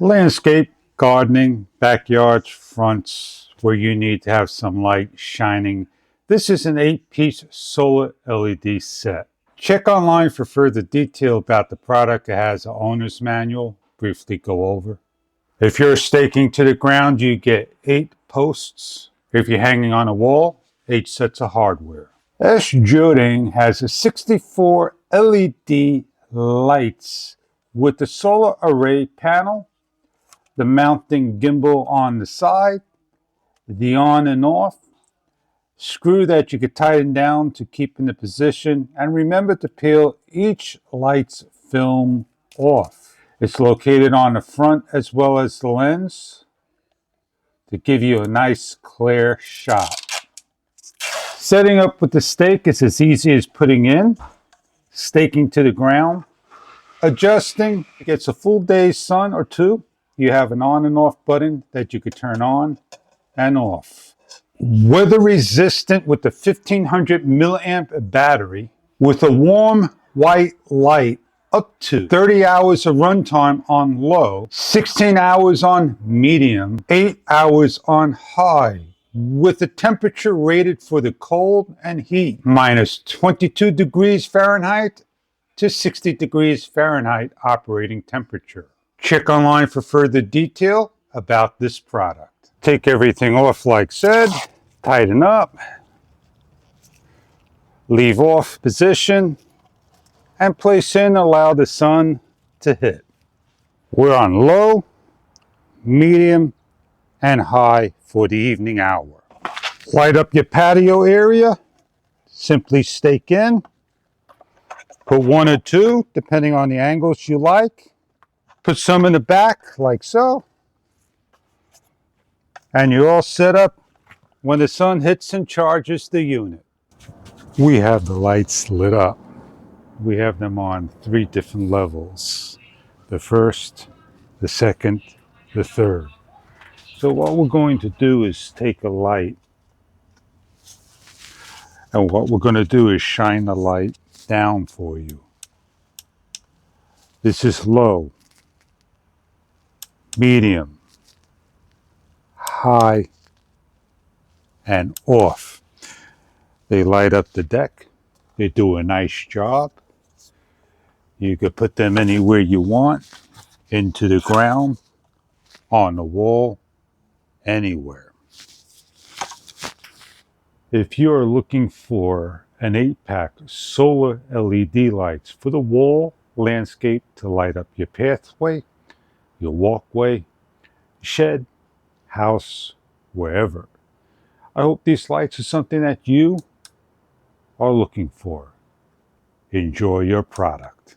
Landscape, gardening, backyards, fronts, where you need to have some light shining. This is an 8-piece solar LED set. Check online for further detail about the product. It has an owner's manual. Briefly go over. If you're staking to the ground, you get 8 posts. If you're hanging on a wall, 8 sets of hardware. This Joding has a 64 LED lights with the solar array panel, the mounting gimbal on the side, the on and off, screw that you could tighten down to keep in the position, and remember to peel each light's film off. It's located on the front as well as the lens to give you a nice clear shot. Setting up with the stake is as easy as putting in, staking to the ground, adjusting. It gets a full day's sun or two. You have an on and off button that you could turn on and off. Weather resistant with the 1500 milliamp battery with a warm white light up to 30 hours of runtime on low, 16 hours on medium, 8 hours on high, with the temperature rated for the cold and heat, minus 22 degrees Fahrenheit to 60 degrees Fahrenheit operating temperature. Check online for further detail about this product. Take everything off like said, tighten up, leave off position, and place in, allow the sun to hit. We're on low, medium, and high for the evening hour. Light up your patio area, simply stake in, put 1 or 2, depending on the angles you like. Put some in the back, like so. And you're all set up when the sun hits and charges the unit. We have the lights lit up. We have them on 3 different levels. The first, the second, the third. So what we're going to do is take a light, and what we're going to do is shine the light down for you. This is low, medium, high, and off. They light up the deck. They do a nice job. You could put them anywhere you want, into the ground, on the wall, anywhere. If you're looking for an 8-pack solar LED lights for the wall, landscape to light up your pathway, your walkway, shed, house, wherever. I hope these lights are something that you are looking for. Enjoy your product.